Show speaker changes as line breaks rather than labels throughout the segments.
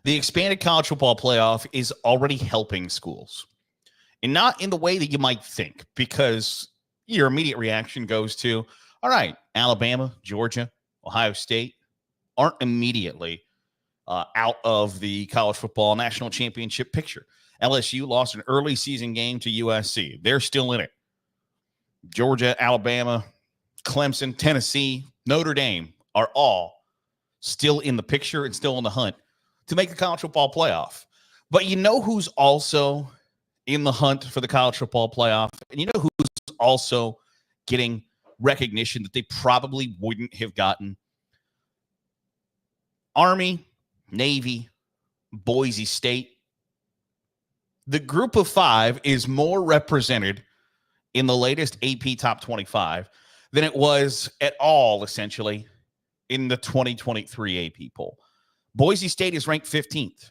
the expanded college football playoff is already helping schools. And not in the way that you might think, because your immediate reaction goes to, all right, Alabama, Georgia, Ohio State aren't immediately out of the college football national championship picture. LSU lost an early season game to USC. They're still in it. Georgia, Alabama, Clemson, Tennessee, Notre Dame are all still in the picture and still in the hunt to make the college football playoff. But you know who's also in the hunt for the college football playoff? And you know who's also getting recognition that they probably wouldn't have gotten? Army, Navy, Boise State. The group of five is more represented in the latest AP Top 25 than it was at all, essentially, in the 2023 AP poll. Boise State is ranked 15th.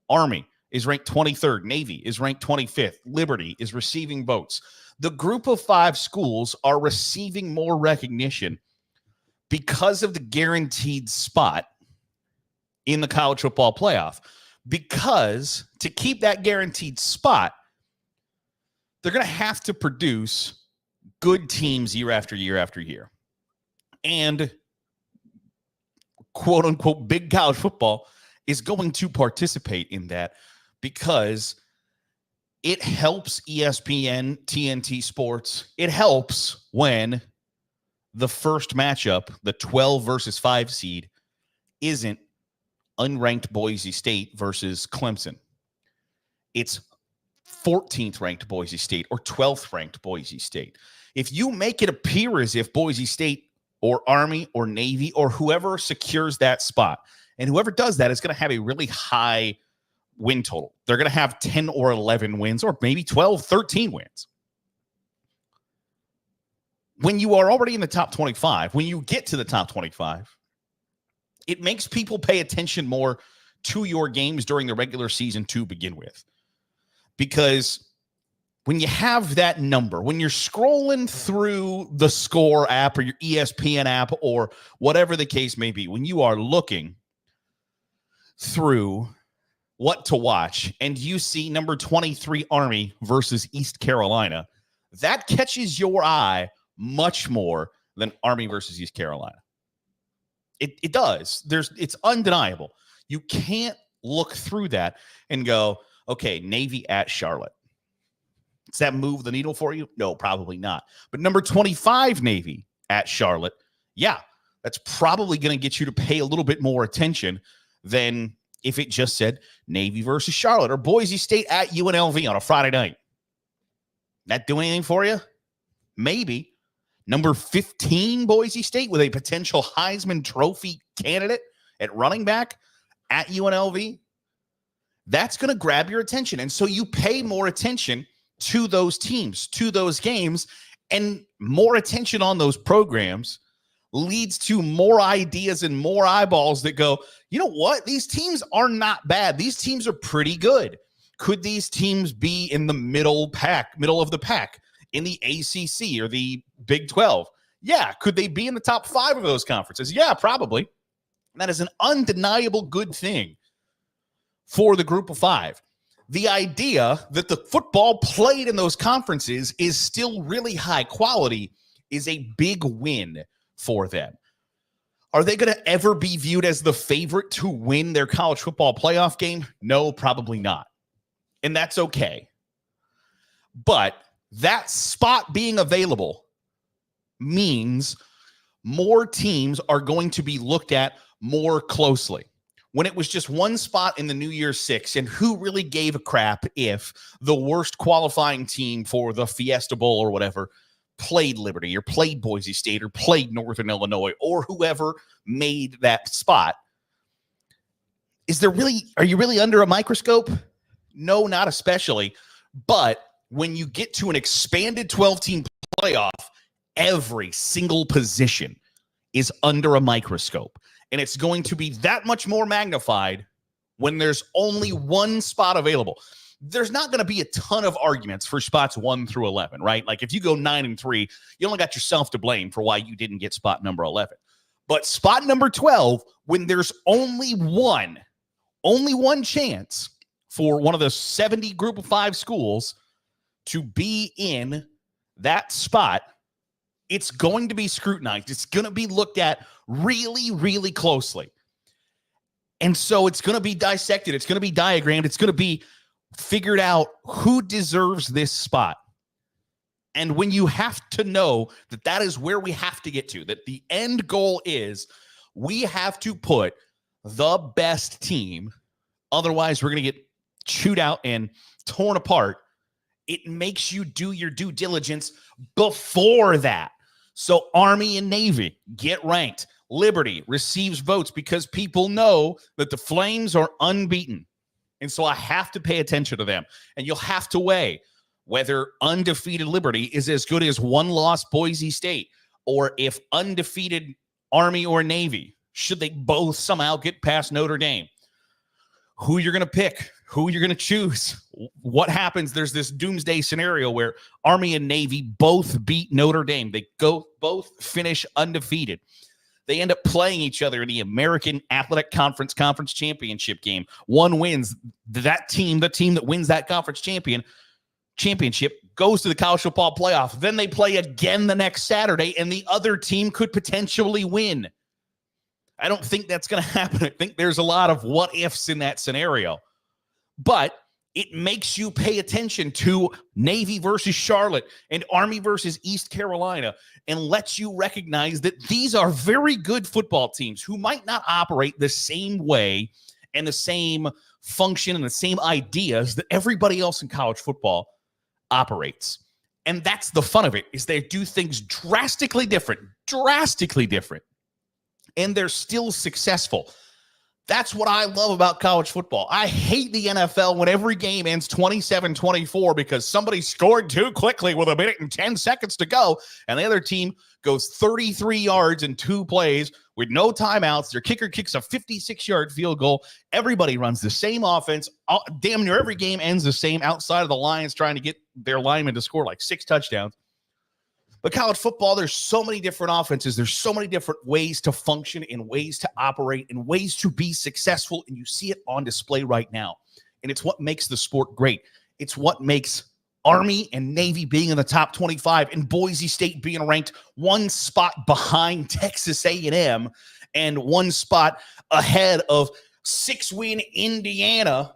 Army is ranked 23rd. Navy is ranked 25th. Liberty is receiving votes. The group of five schools are receiving more recognition because of the guaranteed spot in the college football playoff. Because to keep that guaranteed spot, they're going to have to produce good teams year after year after year. And quote unquote big college football is going to participate in that, because it helps ESPN, TNT Sports. It helps when the first matchup, the 12 versus 5 seed, isn't unranked Boise State versus Clemson. It's 14th ranked Boise State or 12th ranked Boise State. If you make it appear as if Boise State or Army or Navy or whoever secures that spot, and whoever does that is going to have a really high win total. They're going to have 10 or 11 wins, or maybe 12, 13 wins. When you are already in the top 25, when you get to the top 25, it makes people pay attention more to your games during the regular season to begin with. Because when you have that number, when you're scrolling through the Score app or your ESPN app or whatever the case may be, when you are looking through what to watch and you see number 23 Army versus East Carolina, that catches your eye much more than Army versus East Carolina. It does. It's undeniable. You can't look through that and go, okay, Navy at Charlotte. Does that move the needle for you? No, probably not. But number 25 Navy at Charlotte, yeah, that's probably going to get you to pay a little bit more attention than if it just said Navy versus Charlotte or Boise State at UNLV on a Friday night. That do anything for you? Maybe. Number 15 Boise State with a potential Heisman Trophy candidate at running back at UNLV. That's going to grab your attention. And so you pay more attention to those teams, to those games, and more attention on those programs leads to more ideas and more eyeballs that go, you know what? These teams are not bad. These teams are pretty good. Could these teams be in the middle of the pack in the ACC or the Big 12? Yeah. Could they be in the top 5 of those conferences? Yeah, probably. That is an undeniable good thing for the group of 5. The idea that the football played in those conferences is still really high quality is a big win for them. Are they going to ever be viewed as the favorite to win their college football playoff game? No, probably not. And that's okay. But that spot being available means more teams are going to be looked at more closely. When it was just one spot in the New Year's Six, and who really gave a crap if the worst qualifying team for the Fiesta Bowl or whatever played Liberty or played Boise State or played Northern Illinois or whoever made that spot? Are you really under a microscope? No, not especially. But when you get to an expanded 12-team playoff, every single position is under a microscope. And it's going to be that much more magnified when there's only one spot available. There's not going to be a ton of arguments for spots 1 through 11, right? Like if you go 9-3, you only got yourself to blame for why you didn't get spot number 11. But spot number 12, when there's only one only one chance for one of the 70 group of 5 schools to be in that spot, it's going to be scrutinized. It's going to be looked at really, really closely. And so it's going to be dissected. It's going to be diagrammed. It's going to be figured out who deserves this spot. And when you have to know that that is where we have to get to, that the end goal is we have to put the best team, otherwise we're going to get chewed out and torn apart. It makes you do your due diligence before that. So Army and Navy get ranked. Liberty receives votes because people know that the Flames are unbeaten. And so I have to pay attention to them. And you'll have to weigh whether undefeated Liberty is as good as one-loss Boise State, or if undefeated Army or Navy, should they both somehow get past Notre Dame? Who you're going to pick, who you're going to choose, what happens. There's this doomsday scenario where Army and Navy both beat Notre Dame. They both finish undefeated. They end up playing each other in the American Athletic Conference championship game. One wins. That team, the team that wins that conference championship, goes to the college football playoff. Then they play again the next Saturday, and the other team could potentially win. I don't think that's going to happen. I think there's a lot of what ifs in that scenario. But it makes you pay attention to Navy versus Charlotte and Army versus East Carolina, and lets you recognize that these are very good football teams who might not operate the same way and the same function and the same ideas that everybody else in college football operates. And that's the fun of it, is they do things drastically different, and they're still successful. That's what I love about college football. I hate the NFL when every game ends 27-24 because somebody scored too quickly with 1 minute and 10 seconds to go, and the other team goes 33 yards in 2 plays with no timeouts. Their kicker kicks a 56-yard field goal. Everybody runs the same offense. Damn near every game ends the same outside of the Lions trying to get their linemen to score like 6 touchdowns. But college football, there's so many different offenses. There's so many different ways to function and ways to operate and ways to be successful. And you see it on display right now. And it's what makes the sport great. It's what makes Army and Navy being in the top 25 and Boise State being ranked 1 spot behind Texas A&M and 1 spot ahead of 6-win Indiana.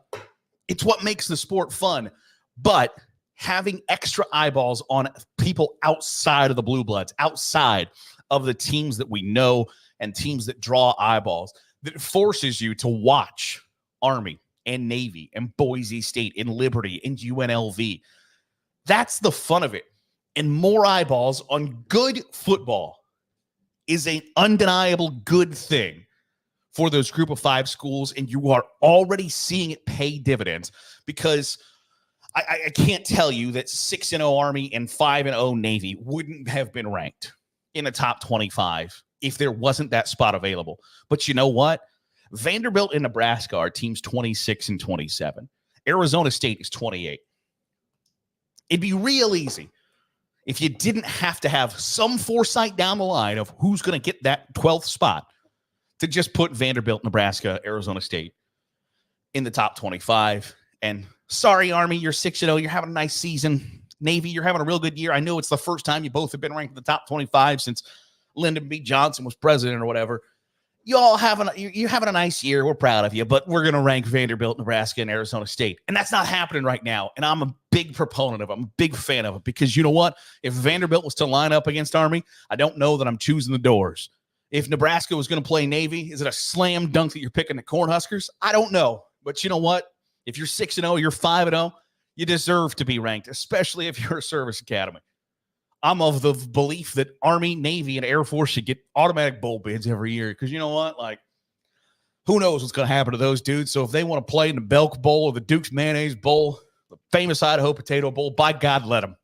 It's what makes the sport fun. But having extra eyeballs on people outside of the blue bloods, outside of the teams that we know and teams that draw eyeballs, that forces you to watch Army and Navy and Boise State and Liberty and UNLV. That's the fun of it. And more eyeballs on good football is an undeniable good thing for those group of 5 schools. And you are already seeing it pay dividends, because I can't tell you that 6-0 Army and 5-0 Navy wouldn't have been ranked in the top 25 if there wasn't that spot available. But you know what? Vanderbilt and Nebraska are teams 26 and 27. Arizona State is 28. It'd be real easy if you didn't have to have some foresight down the line of who's going to get that 12th spot to just put Vanderbilt, Nebraska, Arizona State in the top 25. And sorry, Army, you're 6-0. You're having a nice season. Navy, you're having a real good year. I know it's the first time you both have been ranked in the top 25 since Lyndon B. Johnson was president or whatever. You're having a nice year. We're proud of you, but we're going to rank Vanderbilt, Nebraska, and Arizona State. And that's not happening right now. And I'm a big proponent of it. I'm a big fan of it, because you know what? If Vanderbilt was to line up against Army, I don't know that I'm choosing the Doors. If Nebraska was going to play Navy, is it a slam dunk that you're picking the Cornhuskers? I don't know. But you know what? If you're 6-0, you're 5-0, you deserve to be ranked, especially if you're a service academy. I'm of the belief that Army, Navy, and Air Force should get automatic bowl bids every year, because you know what? Like, who knows what's going to happen to those dudes? So if they want to play in the Belk Bowl or the Duke's Mayonnaise Bowl, the famous Idaho Potato Bowl, by God, let them.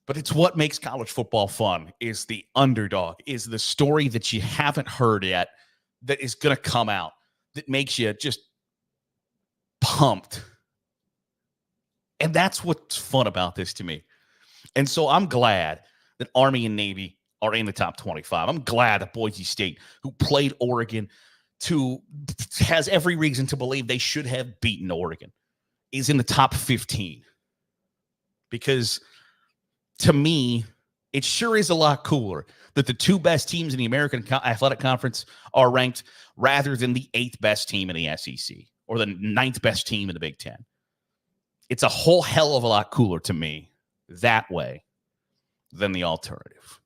But it's what makes college football fun, is the underdog, is the story that you haven't heard yet that is going to come out, that makes you just pumped. And that's what's fun about this to me. And so I'm glad that Army and Navy are in the top 25. I'm glad that Boise State, who played Oregon has every reason to believe they should have beaten Oregon is in the top 15. Because to me, it sure is a lot cooler that the 2 best teams in the American Athletic Conference are ranked rather than the 8th best team in the SEC or the 9th best team in the Big Ten. It's a whole hell of a lot cooler to me that way than the alternative.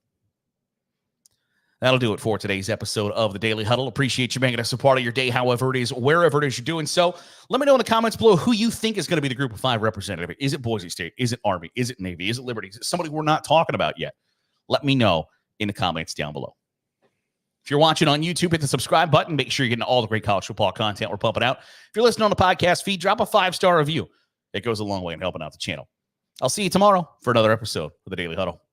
That'll do it for today's episode of the Daily Huddle. Appreciate you making us a part of your day, however it is, wherever it is you're doing so. Let me know in the comments below who you think is going to be the Group of 5 representative. Is it Boise State? Is it Army? Is it Navy? Is it Liberty? Is it somebody we're not talking about yet? Let me know in the comments down below. If you're watching on YouTube, hit the subscribe button. Make sure you're getting all the great college football content we're pumping out. If you're listening on the podcast feed, drop a 5-star review. It goes a long way in helping out the channel. I'll see you tomorrow for another episode of the Daily Huddle.